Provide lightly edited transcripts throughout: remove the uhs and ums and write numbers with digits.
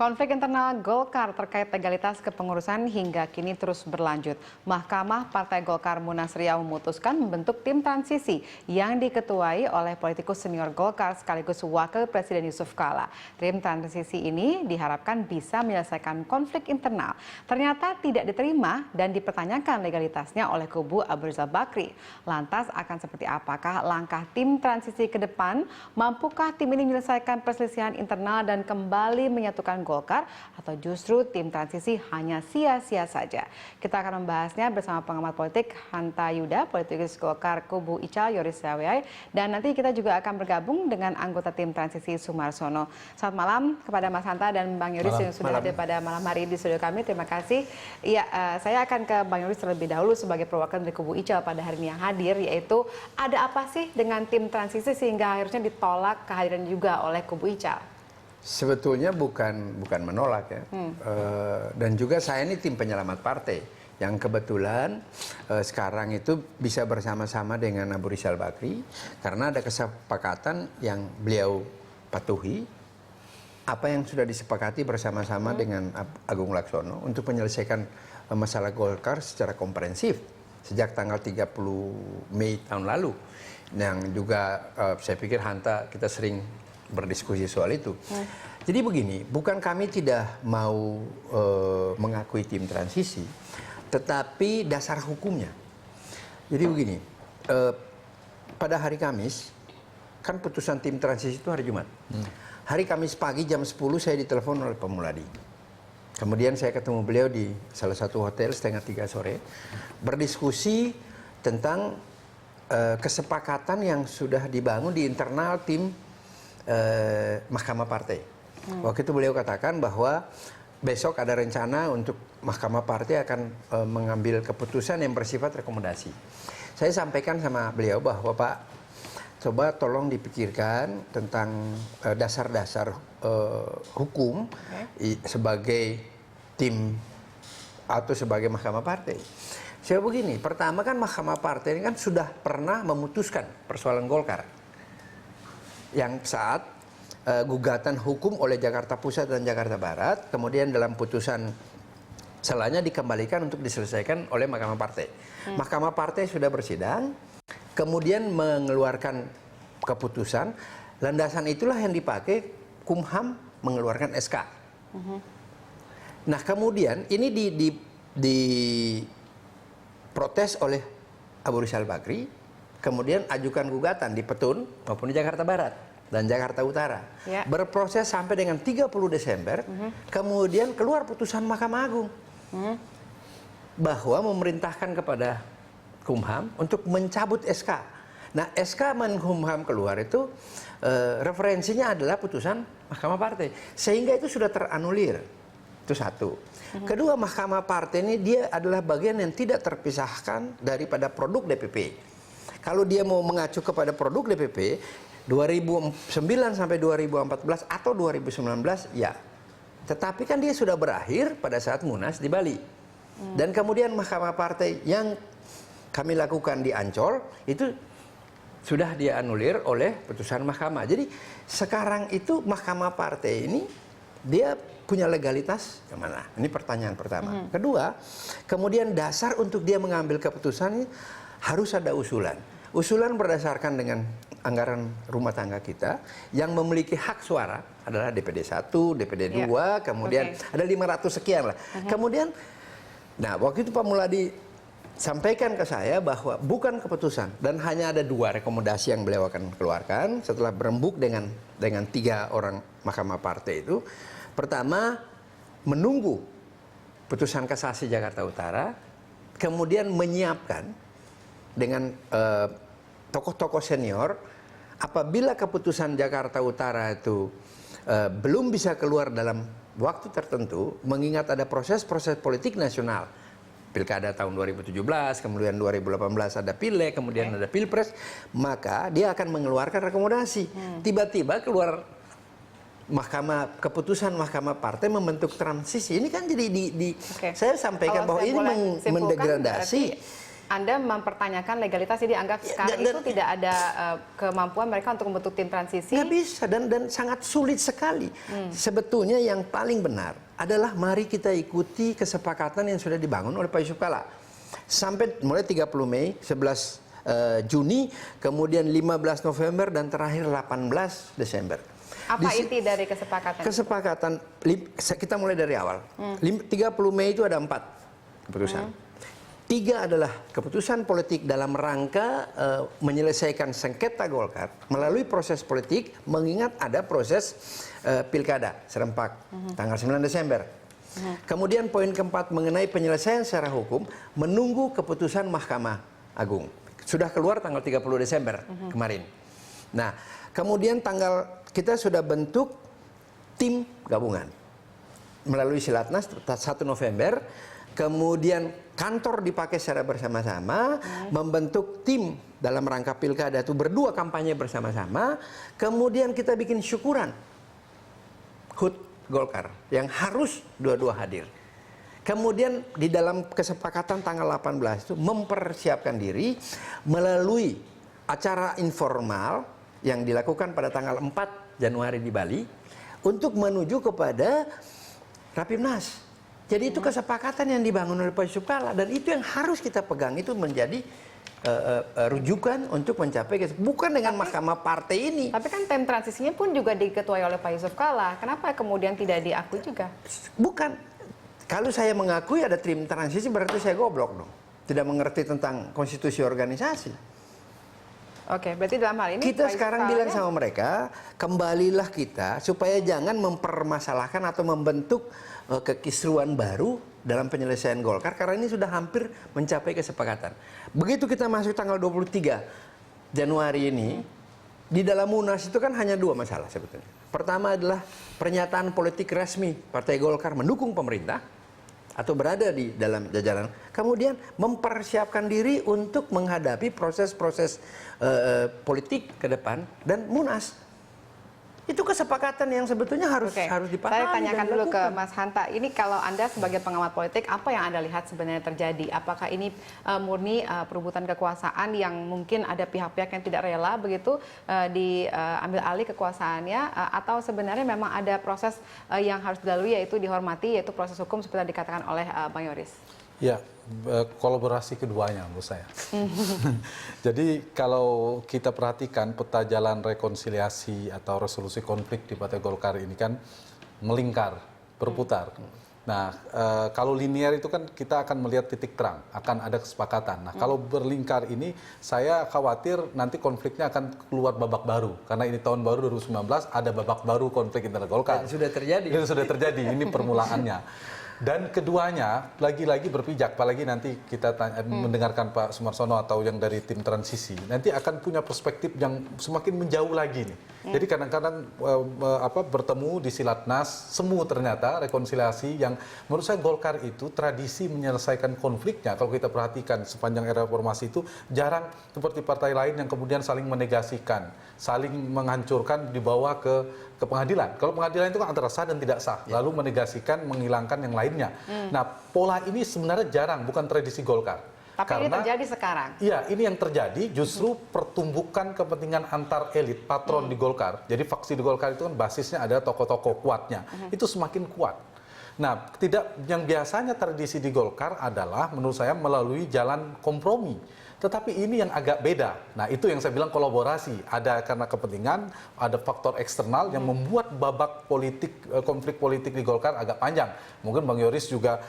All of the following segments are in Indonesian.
Konflik internal Golkar terkait legalitas kepengurusan hingga kini terus berlanjut. Mahkamah Partai Golkar Munas Riau memutuskan membentuk tim transisi yang diketuai oleh politikus senior Golkar sekaligus Wakil Presiden Yusuf Kala. Tim transisi ini diharapkan bisa menyelesaikan konflik internal. Ternyata tidak diterima dan dipertanyakan legalitasnya oleh kubu Abu Rizal Bakri. Lantas akan seperti apakah langkah tim transisi ke depan? Mampukah tim ini menyelesaikan perselisihan internal dan kembali menyatukan Golkar atau justru tim transisi hanya sia-sia saja? Kita akan membahasnya bersama pengamat politik Hanta Yuda, politikus Golkar kubu Ical Yoris Raweai, dan nanti kita juga akan bergabung dengan anggota tim transisi Sumarsono. Selamat malam kepada Mas Hanta dan Bang Yoris yang sudah hadir pada malam hari di studio kami. Terima kasih. Iya, saya akan ke Bang Yoris terlebih dahulu sebagai perwakilan dari kubu Ical pada hari ini yang hadir, yaitu ada apa sih dengan tim transisi sehingga akhirnya ditolak kehadiran juga oleh kubu Ical? Sebetulnya bukan menolak ya, dan juga saya ini tim penyelamat partai yang kebetulan sekarang itu bisa bersama-sama dengan Abu Rizal Bakri karena ada kesepakatan yang beliau patuhi apa yang sudah disepakati bersama-sama dengan Agung Laksono untuk menyelesaikan masalah Golkar secara komprehensif sejak tanggal 30 Mei tahun lalu. Yang juga saya pikir Hanta kita sering berdiskusi soal itu. Jadi begini, bukan kami tidak mau mengakui tim transisi, tetapi dasar hukumnya. Jadi begini, pada hari Kamis, kan putusan tim transisi itu hari Jumat. Hari Kamis pagi jam 10 saya ditelepon oleh Pak Muladi. Kemudian saya ketemu beliau di salah satu hotel setengah 3 sore, berdiskusi tentang kesepakatan yang sudah dibangun di internal tim Mahkamah Partai. Waktu itu beliau katakan bahwa besok ada rencana untuk Mahkamah Partai akan mengambil keputusan yang bersifat rekomendasi. Saya sampaikan sama beliau bahwa Pak, coba tolong dipikirkan tentang dasar-dasar hukum sebagai tim atau sebagai Mahkamah Partai. Saya begini, pertama kan Mahkamah Partai ini kan sudah pernah memutuskan persoalan Golkar yang saat gugatan hukum oleh Jakarta Pusat dan Jakarta Barat, kemudian dalam putusan selanya dikembalikan untuk diselesaikan oleh Mahkamah Partai. Mahkamah Partai sudah bersidang, kemudian mengeluarkan keputusan, landasan itulah yang dipakai Kumham mengeluarkan SK. Nah kemudian ini diprotes oleh Abu Rizal Bakri, kemudian ajukan gugatan di Petun maupun di Jakarta Barat dan Jakarta Utara. Berproses sampai dengan 30 Desember, kemudian keluar putusan Mahkamah Agung bahwa memerintahkan kepada Kumham untuk mencabut SK. Nah SK Menkumham keluar itu referensinya adalah putusan Mahkamah Partai. Sehingga itu sudah teranulir. Itu satu. Kedua, Mahkamah Partai ini dia adalah bagian yang tidak terpisahkan daripada produk DPP. Kalau dia mau mengacu kepada produk DPP 2009 sampai 2014 atau 2019 ya. Tetapi kan dia sudah berakhir pada saat Munas di Bali. Dan kemudian Mahkamah Partai yang kami lakukan di Ancol itu sudah dianulir oleh putusan mahkamah. Jadi sekarang itu Mahkamah Partai ini dia punya legalitas yang mana? Ini pertanyaan pertama. Kedua, kemudian dasar untuk dia mengambil keputusan ini harus ada usulan. Usulan berdasarkan dengan anggaran rumah tangga kita yang memiliki hak suara adalah DPD 1, DPD 2, kemudian ada 500 sekian lah. Kemudian, nah waktu itu Pak Muladi sampaikan ke saya bahwa bukan keputusan dan hanya ada 2 rekomendasi yang beliau akan keluarkan setelah berembuk dengan 3 orang Mahkamah Partai itu. Pertama, menunggu putusan kasasi Jakarta Utara, kemudian menyiapkan dengan tokoh-tokoh senior, apabila keputusan Jakarta Utara itu belum bisa keluar dalam waktu tertentu, mengingat ada proses-proses politik nasional, Pilkada tahun 2017, kemudian 2018 ada Pileg, kemudian ada Pilpres, maka dia akan mengeluarkan rekomendasi. Tiba-tiba keluar keputusan Mahkamah Partai membentuk transisi. Ini kan jadi saya sampaikan bahwa ini mendegradasi Anda mempertanyakan legalitas, jadi anggap sekarang itu tidak ada kemampuan mereka untuk membentuk tim transisi? Nggak bisa dan sangat sulit sekali. Sebetulnya yang paling benar adalah mari kita ikuti kesepakatan yang sudah dibangun oleh Pak Yusuf Kalla. Sampai mulai 30 Mei, 11 Juni, kemudian 15 November, dan terakhir 18 Desember. Apa inti dari kesepakatan? Kesepakatan, kita mulai dari awal. 30 Mei itu ada 4 keputusan. 3 adalah keputusan politik dalam rangka menyelesaikan sengketa Golkar melalui proses politik, mengingat ada proses pilkada serempak tanggal 9 Desember. Kemudian poin keempat mengenai penyelesaian secara hukum, menunggu keputusan Mahkamah Agung. Sudah keluar tanggal 30 Desember kemarin. Nah, kemudian kita sudah bentuk tim gabungan melalui Silatnas 1 November. Kemudian kantor dipakai secara bersama-sama, membentuk tim dalam rangka pilkada itu berdua kampanye bersama-sama. Kemudian kita bikin syukuran HUT Golkar yang harus dua-dua hadir. Kemudian di dalam kesepakatan tanggal 18 itu mempersiapkan diri melalui acara informal yang dilakukan pada tanggal 4 Januari di Bali untuk menuju kepada Rapimnas. Jadi itu kesepakatan yang dibangun oleh Pak Yusuf Kalla, dan itu yang harus kita pegang, itu menjadi rujukan untuk mencapai, bukan dengan mahkamah partai ini. Tapi kan tim transisinya pun juga diketuai oleh Pak Yusuf Kalla. Kenapa kemudian tidak diakui juga? Bukan. Kalau saya mengakui ada tim transisi berarti saya goblok dong. Tidak mengerti tentang konstitusi organisasi. Oke, berarti dalam hal ini Kita sekarang bilang sama mereka, kembalilah kita supaya jangan mempermasalahkan atau membentuk kekisruan baru dalam penyelesaian Golkar, karena ini sudah hampir mencapai kesepakatan. Begitu kita masuk tanggal 23 Januari ini, di dalam Munas itu kan hanya 2 masalah sebetulnya. Pertama adalah pernyataan politik resmi Partai Golkar mendukung pemerintah atau berada di dalam jajaran. Kemudian mempersiapkan diri untuk menghadapi proses-proses politik ke depan dan Munas. Itu kesepakatan yang sebetulnya harus dipahami. Saya tanyakan dulu ke Mas Hanta. Ini kalau Anda sebagai pengamat politik, apa yang Anda lihat sebenarnya terjadi? Apakah ini murni perebutan kekuasaan yang mungkin ada pihak-pihak yang tidak rela begitu diambil alih kekuasaannya, atau sebenarnya memang ada proses yang harus dilalui, yaitu dihormati, yaitu proses hukum seperti yang dikatakan oleh Bang Yoris? Ya, kolaborasi keduanya menurut saya. Jadi kalau kita perhatikan peta jalan rekonsiliasi atau resolusi konflik di Partai Golkar ini kan melingkar, berputar. Nah, kalau linear itu kan kita akan melihat titik terang, akan ada kesepakatan. Nah, kalau berlingkar ini saya khawatir nanti konfliknya akan keluar babak baru. Karena ini tahun baru 2019, ada babak baru konflik internal Golkar. Dan sudah terjadi. Itu sudah terjadi, ini permulaannya. Dan keduanya lagi-lagi berpijak, apalagi nanti kita mendengarkan Pak Sumarsono atau yang dari tim transisi, nanti akan punya perspektif yang semakin menjauh lagi nih. Jadi kadang-kadang bertemu di Silatnas, semu ternyata rekonsiliasi yang menurut saya Golkar itu tradisi menyelesaikan konfliknya. Kalau kita perhatikan sepanjang era reformasi itu jarang seperti partai lain yang kemudian saling menegasikan, saling menghancurkan, dibawa ke pengadilan. Kalau pengadilan itu kan antara sah dan tidak sah, lalu menegasikan, menghilangkan yang lainnya. Nah, pola ini sebenarnya jarang, bukan tradisi Golkar. Tapi ini terjadi sekarang. Iya, ini yang terjadi justru pertumbukan kepentingan antar elit patron di Golkar. Jadi faksi di Golkar itu kan basisnya ada tokoh-tokoh kuatnya. Itu semakin kuat. Nah, yang biasanya tradisi di Golkar adalah menurut saya melalui jalan kompromi. Tetapi ini yang agak beda. Nah, itu yang saya bilang kolaborasi. Ada karena kepentingan, ada faktor eksternal yang membuat babak politik, konflik politik di Golkar agak panjang. Mungkin Bang Yoris juga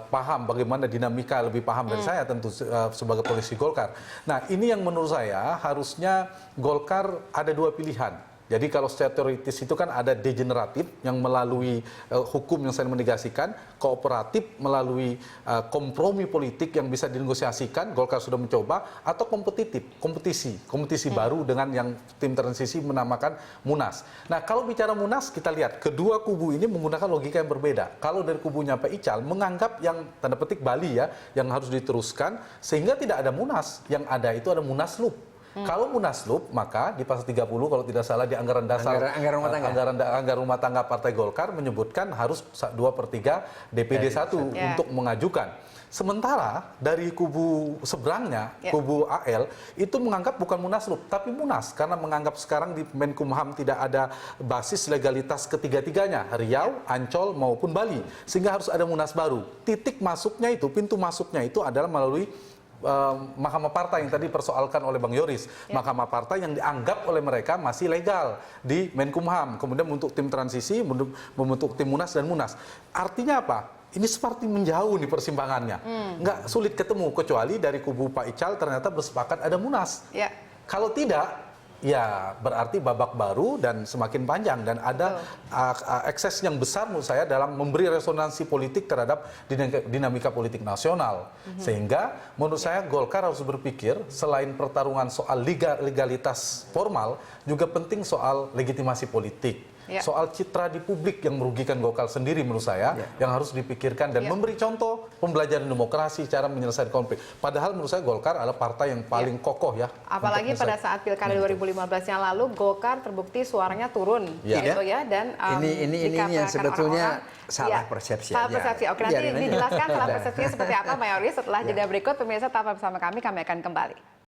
paham bagaimana dinamika, lebih paham dari saya tentu sebagai politisi Golkar. Nah, ini yang menurut saya harusnya Golkar ada 2 pilihan. Jadi kalau secara teoritis itu kan ada degeneratif yang melalui hukum yang saya menegasikan, kooperatif melalui kompromi politik yang bisa dinegosiasikan, Golkar sudah mencoba, atau kompetisi baru dengan yang tim transisi menamakan Munas. Nah, kalau bicara Munas, kita lihat kedua kubu ini menggunakan logika yang berbeda. Kalau dari kubunya Pak Ical menganggap yang tanda petik Bali ya, yang harus diteruskan, sehingga tidak ada Munas, yang ada itu ada Munaslup. Kalau Munaslup, maka di pasal 30 kalau tidak salah di anggaran dasar Anggaran rumah tangga. anggaran rumah tangga Partai Golkar menyebutkan harus 2/3 DPD 1 Ya. untuk mengajukan. Sementara dari kubu seberangnya, Ya. kubu AL, itu menganggap bukan Munaslup, tapi Munas. Karena menganggap sekarang di Menkumham tidak ada basis legalitas ketiga-tiganya, Riau, Ancol, maupun Bali. Sehingga harus ada Munas baru. Titik masuknya itu, pintu masuknya itu adalah melalui Mahkamah Partai yang tadi dipersoalkan oleh Bang Yoris. Mahkamah Partai yang dianggap oleh mereka masih legal di Menkumham. Kemudian membentuk tim transisi, membentuk tim Munas dan Munas. Artinya apa? Ini seperti menjauh nih persimpangannya. Nggak sulit ketemu, kecuali dari kubu Pak Ical ternyata bersepakat ada Munas. Ya. Kalau tidak, ya berarti babak baru dan semakin panjang. Dan ada ekses yang besar menurut saya dalam memberi resonansi politik terhadap dinamika politik nasional. Sehingga menurut saya Golkar harus berpikir selain pertarungan soal legalitas formal, juga penting soal legitimasi politik. Ya. Soal citra di publik yang merugikan Golkar sendiri menurut saya yang harus dipikirkan dan memberi contoh pembelajaran demokrasi cara menyelesaikan konflik. Padahal menurut saya Golkar adalah partai yang paling kokoh ya. Apalagi pada saat Pilkada 2015 yang lalu Golkar terbukti suaranya turun gitu ya, dan ini yang dikatakan sebetulnya orang-orang, salah persepsi salah aja. persepsi. Oke, nanti Biarin aja. dijelaskan salah persepsinya seperti apa, Mayoris. Setelah jeda berikut, pemirsa tetap bersama kami akan kembali.